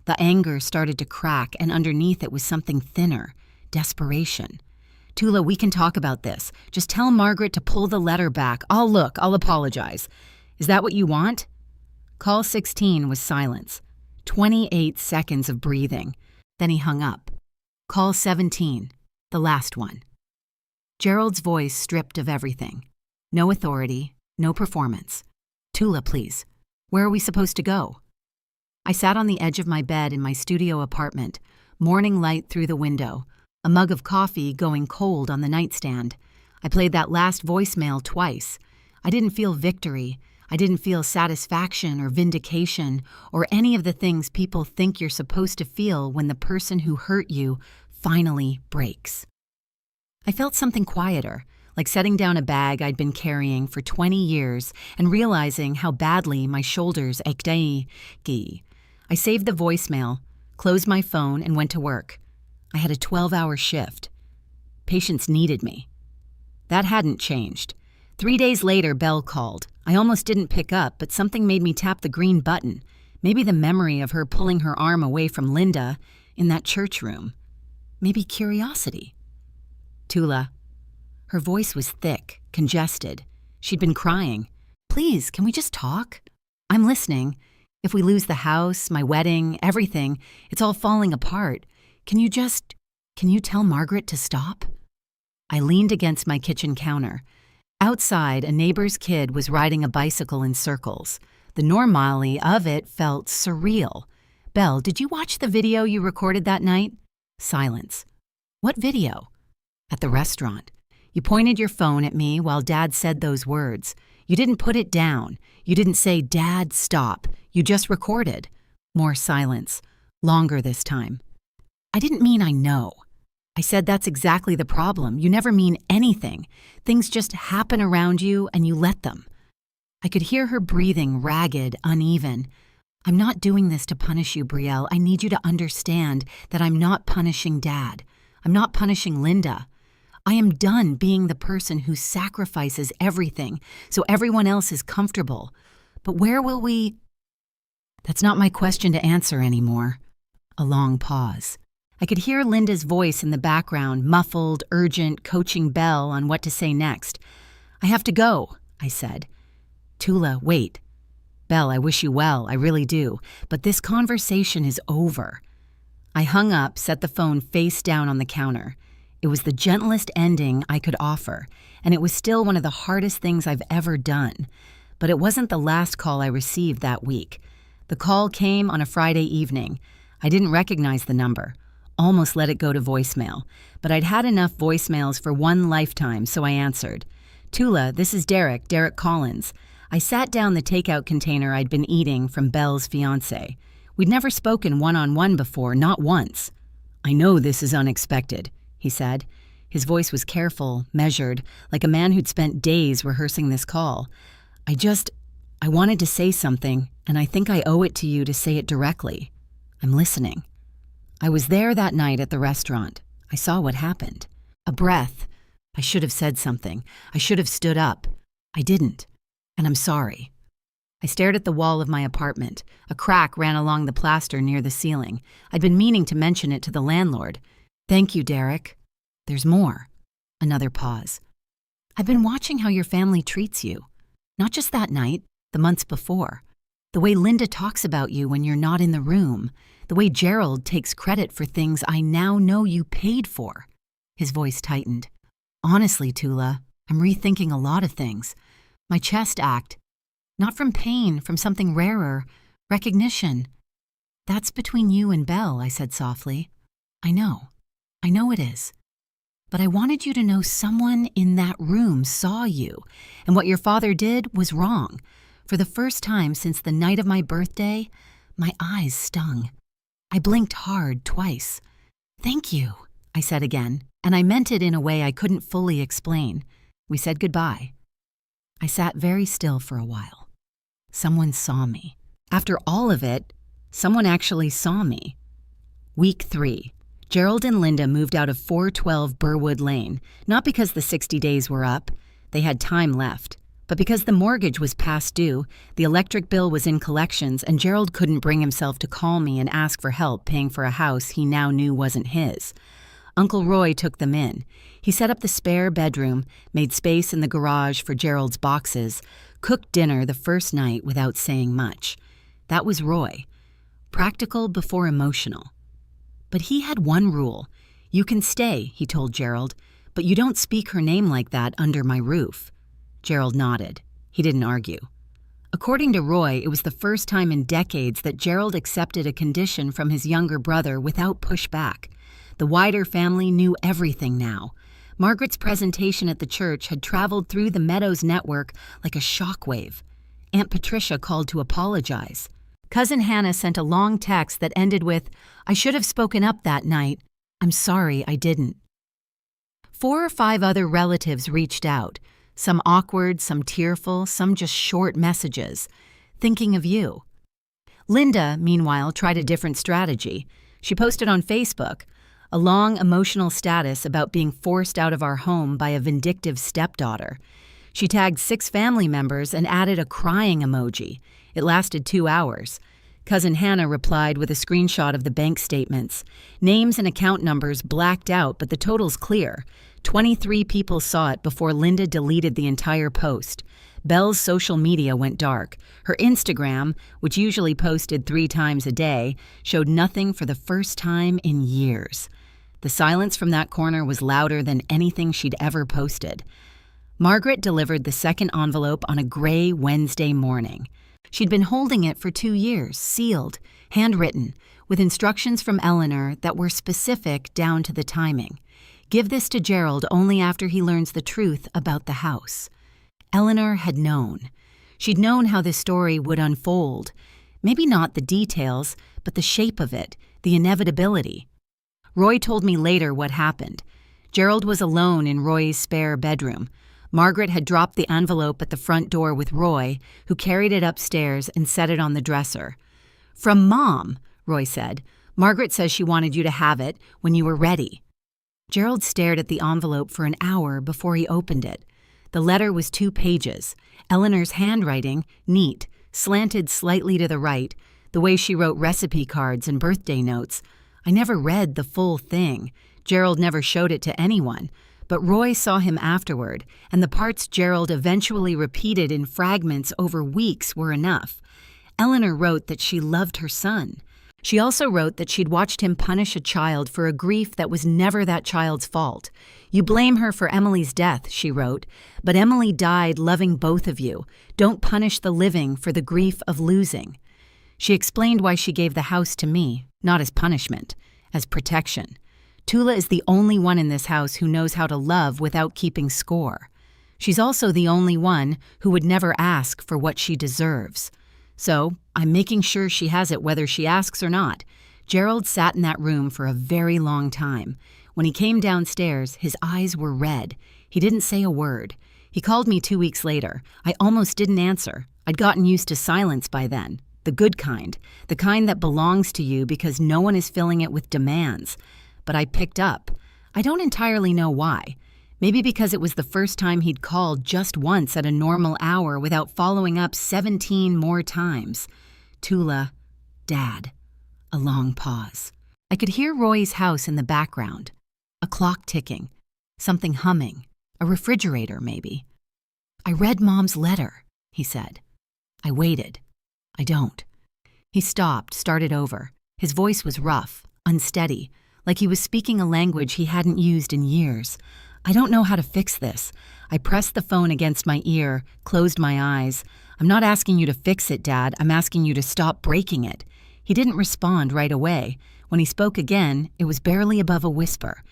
The anger started to crack, and underneath it was something thinner, desperation. Tula, we can talk about this. Just tell Margaret to pull the letter back. I'll apologize. Is that what you want? Call 16 was silence. 28 seconds of breathing. Then he hung up. Call 17, the last one. Gerald's voice stripped of everything. No authority, no performance. Tula, please. Where are we supposed to go? I sat on the edge of my bed in my studio apartment, morning light through the window, a mug of coffee going cold on the nightstand. I played that last voicemail twice. I didn't feel victory. I didn't feel satisfaction or vindication or any of the things people think you're supposed to feel when the person who hurt you finally breaks. I felt something quieter, like setting down a bag I'd been carrying for 20 years and realizing how badly my shoulders ached. I saved the voicemail, closed my phone, and went to work. I had a 12-hour shift. Patients needed me. That hadn't changed. 3 days later, Belle called. I almost didn't pick up, but something made me tap the green button. Maybe the memory of her pulling her arm away from Linda in that church room. Maybe curiosity. Tula. Her voice was thick, congested. She'd been crying. Please, can we just talk? I'm listening. If we lose the house, my wedding, everything, it's all falling apart. Can you tell Margaret to stop? I leaned against my kitchen counter. Outside, a neighbor's kid was riding a bicycle in circles. The normality of it felt surreal. Belle, did you watch the video you recorded that night? Silence. What video? At the restaurant. You pointed your phone at me while Dad said those words. You didn't put it down. You didn't say, Dad, stop. You just recorded. More silence. Longer this time. I didn't mean I know. I said that's exactly the problem. You never mean anything. Things just happen around you and you let them. I could hear her breathing, ragged, uneven. I'm not doing this to punish you, Brielle. I need you to understand that I'm not punishing Dad. I'm not punishing Linda. I am done being the person who sacrifices everything so everyone else is comfortable. But where will we? That's not my question to answer anymore. A long pause. I could hear Linda's voice in the background, muffled, urgent, coaching Belle on what to say next. I have to go, I said. Tula, wait. Belle, I wish you well, I really do. But this conversation is over. I hung up, set the phone face down on the counter. It was the gentlest ending I could offer, and it was still one of the hardest things I've ever done. But it wasn't the last call I received that week. The call came on a Friday evening. I didn't recognize the number. Almost let it go to voicemail, but I'd had enough voicemails for one lifetime, so I answered. Tula, this is Derek Collins. I sat down the takeout container I'd been eating from Belle's fiancé. We'd never spoken one-on-one before, not once. I know this is unexpected, he said. His voice was careful, measured, like a man who'd spent days rehearsing this call. I wanted to say something, and I think I owe it to you to say it directly. I'm listening. I was there that night at the restaurant. I saw what happened. A breath. I should have said something. I should have stood up. I didn't. And I'm sorry. I stared at the wall of my apartment. A crack ran along the plaster near the ceiling. I'd been meaning to mention it to the landlord. Thank you, Derek. There's more. Another pause. I've been watching how your family treats you. Not just that night, the months before. The way Linda talks about you when you're not in the room. The way Gerald takes credit for things I now know you paid for." His voice tightened. "Honestly, Tula, I'm rethinking a lot of things. My chest act. Not from pain, from something rarer. Recognition." "That's between you and Belle," I said softly. I know it is. But I wanted you to know someone in that room saw you, and what your father did was wrong. For the first time since the night of my birthday, my eyes stung. I blinked hard twice. "Thank you," I said again, and I meant it in a way I couldn't fully explain. We said goodbye. I sat very still for a while. Someone saw me. After all of it, someone actually saw me. Week 3. Gerald and Linda moved out of 412 Burwood Lane, not because the 60 days were up, they had time left, but because the mortgage was past due, the electric bill was in collections, and Gerald couldn't bring himself to call me and ask for help paying for a house he now knew wasn't his. Uncle Roy took them in. He set up the spare bedroom, made space in the garage for Gerald's boxes, cooked dinner the first night without saying much. That was Roy. Practical before emotional. But he had one rule. "You can stay," he told Gerald, "but you don't speak her name like that under my roof." Gerald nodded. He didn't argue. According to Roy, it was the first time in decades that Gerald accepted a condition from his younger brother without pushback. The wider family knew everything now. Margaret's presentation at the church had traveled through the Meadows network like a shockwave. Aunt Patricia called to apologize. Cousin Hannah sent a long text that ended with, "I should have spoken up that night. I'm sorry I didn't." 4 or 5 other relatives reached out, some awkward, some tearful, some just short messages, thinking of you. Linda, meanwhile, tried a different strategy. She posted on Facebook a long emotional status about being forced out of our home by a vindictive stepdaughter. She tagged 6 family members and added a crying emoji. It lasted 2 hours. Cousin Hannah replied with a screenshot of the bank statements. Names and account numbers blacked out, but the total's clear. 23 people saw it before Linda deleted the entire post. Belle's social media went dark. Her Instagram, which usually posted 3 times a day, showed nothing for the first time in years. The silence from that corner was louder than anything she'd ever posted. Margaret delivered the second envelope on a gray Wednesday morning. She'd been holding it for 2 years, sealed, handwritten, with instructions from Eleanor that were specific down to the timing. Give this to Gerald only after he learns the truth about the house. Eleanor had known. She'd known how this story would unfold. Maybe not the details, but the shape of it, the inevitability. Roy told me later what happened. Gerald was alone in Roy's spare bedroom. Margaret had dropped the envelope at the front door with Roy, who carried it upstairs and set it on the dresser. "From Mom," Roy said. "Margaret says she wanted you to have it when you were ready." Gerald stared at the envelope for an hour before he opened it. The letter was 2 pages. Eleanor's handwriting, neat, slanted slightly to the right, the way she wrote recipe cards and birthday notes. I never read the full thing. Gerald never showed it to anyone. But Roy saw him afterward, and the parts Gerald eventually repeated in fragments over weeks were enough. Eleanor wrote that she loved her son. She also wrote that she'd watched him punish a child for a grief that was never that child's fault. "You blame her for Emily's death," she wrote, "but Emily died loving both of you. Don't punish the living for the grief of losing." She explained why she gave the house to me, not as punishment, as protection. Tula is the only one in this house who knows how to love without keeping score. She's also the only one who would never ask for what she deserves. So I'm making sure she has it whether she asks or not. Gerald sat in that room for a very long time. When he came downstairs, his eyes were red. He didn't say a word. He called me 2 weeks later. I almost didn't answer. I'd gotten used to silence by then. The good kind. The kind that belongs to you because no one is filling it with demands. But I picked up. I don't entirely know why. Maybe because it was the first time he'd called just once at a normal hour without following up 17 more times. Tula, Dad. A long pause. I could hear Roy's house in the background. A clock ticking. Something humming. A refrigerator, maybe. I read Mom's letter, he said. I waited. I don't. He stopped, started over. His voice was rough, unsteady, like he was speaking a language he hadn't used in years. I don't know how to fix this. I pressed the phone against my ear, closed my eyes. I'm not asking you to fix it, Dad. I'm asking you to stop breaking it. He didn't respond right away. When he spoke again, it was barely above a whisper.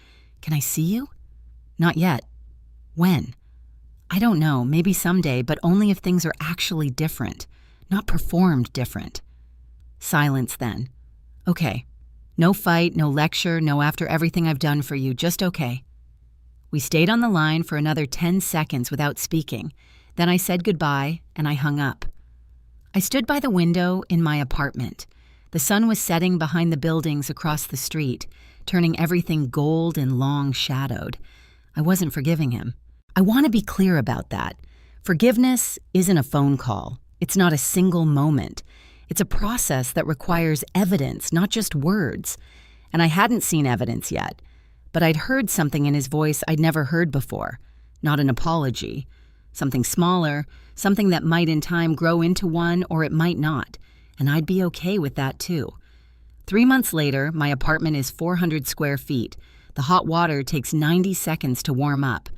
Can I see you? Not yet. When? I don't know, maybe someday, but only if things are actually different, not performed different. Silence then. Okay. No fight, no lecture, no after everything I've done for you, just okay. We stayed on the line for another 10 seconds without speaking. Then I said goodbye and I hung up. I stood by the window in my apartment. The sun was setting behind the buildings across the street, turning everything gold and long-shadowed. I wasn't forgiving him. I want to be clear about that. Forgiveness isn't a phone call. It's not a single moment. It's a process that requires evidence, not just words. And I hadn't seen evidence yet, but I'd heard something in his voice I'd never heard before. Not an apology. Something smaller, something that might in time grow into one or it might not. And I'd be okay with that too. 3 months later, my apartment is 400 square feet. The hot water takes 90 seconds to warm up.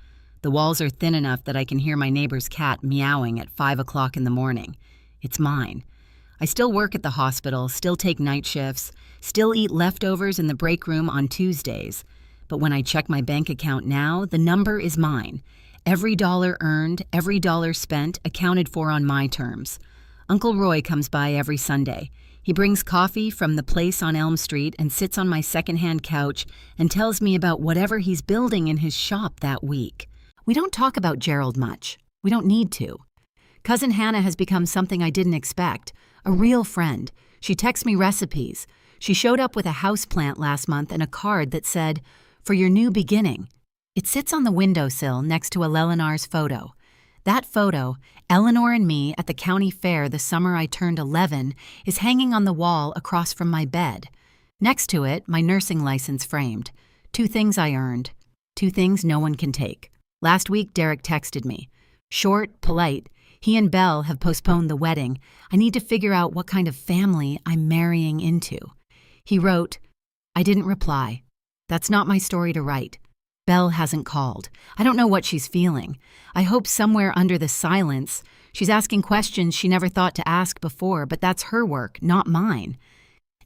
The walls are thin enough that I can hear my neighbor's cat meowing at 5 o'clock in the morning. It's mine. I still work at the hospital, still take night shifts, still eat leftovers in the break room on Tuesdays. But when I check my bank account now, the number is mine. Every dollar earned, every dollar spent, accounted for on my terms. Uncle Roy comes by every Sunday. He brings coffee from the place on Elm Street and sits on my secondhand couch and tells me about whatever he's building in his shop that week. We don't talk about Gerald much. We don't need to. Cousin Hannah has become something I didn't expect. A real friend. She texts me recipes. She showed up with a houseplant last month and a card that said, "For your new beginning." It sits on the windowsill next to Eleanor's photo. That photo, Eleanor and me at the county fair the summer I turned 11, is hanging on the wall across from my bed. Next to it, my nursing license framed. 2 things I earned. 2 things no one can take. Last week, Derek texted me. Short, polite. He and Belle have postponed the wedding. I need to figure out what kind of family I'm marrying into. He wrote, I didn't reply. That's not my story to write. Belle hasn't called. I don't know what she's feeling. I hope somewhere under the silence, she's asking questions she never thought to ask before, but that's her work, not mine.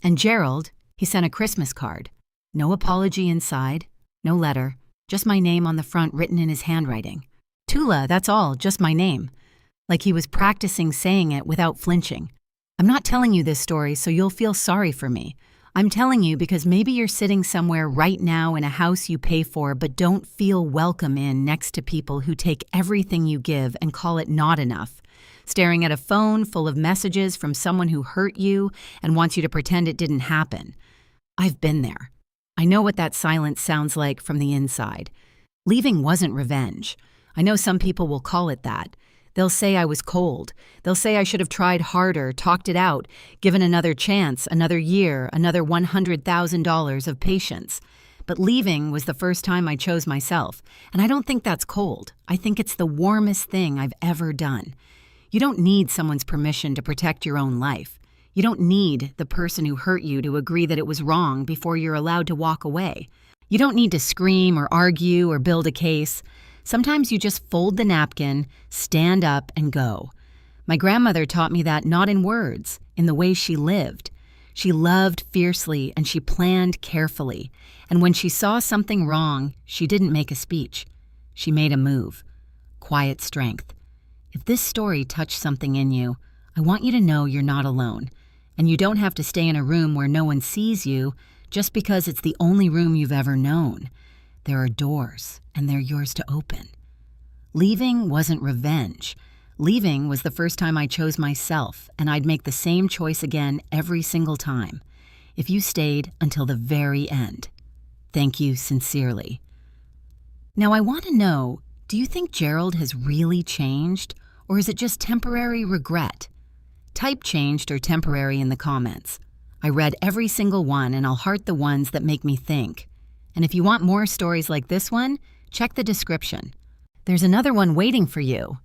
And Gerald, he sent a Christmas card. No apology inside, no letter, just my name on the front written in his handwriting. Tula, that's all, just my name. Like he was practicing saying it without flinching. I'm not telling you this story so you'll feel sorry for me. I'm telling you because maybe you're sitting somewhere right now in a house you pay for but don't feel welcome in next to people who take everything you give and call it not enough. Staring at a phone full of messages from someone who hurt you and wants you to pretend it didn't happen. I've been there. I know what that silence sounds like from the inside. Leaving wasn't revenge. I know some people will call it that. They'll say I was cold. They'll say I should have tried harder, talked it out, given another chance, another year, another $100,000 of patience. But leaving was the first time I chose myself, and I don't think that's cold. I think it's the warmest thing I've ever done. You don't need someone's permission to protect your own life. You don't need the person who hurt you to agree that it was wrong before you're allowed to walk away. You don't need to scream or argue or build a case. Sometimes you just fold the napkin, stand up, and go. My grandmother taught me that not in words, in the way she lived. She loved fiercely and she planned carefully. And when she saw something wrong, she didn't make a speech. She made a move. Quiet strength. If this story touched something in you, I want you to know you're not alone. And you don't have to stay in a room where no one sees you just because it's the only room you've ever known. There are doors, and they're yours to open. Leaving wasn't revenge. Leaving was the first time I chose myself, and I'd make the same choice again every single time. If you stayed until the very end. Thank you sincerely. Now I want to know, do you think Gerald has really changed, or is it just temporary regret? Type changed or temporary in the comments. I read every single one, and I'll heart the ones that make me think. And if you want more stories like this one, check the description. There's another one waiting for you.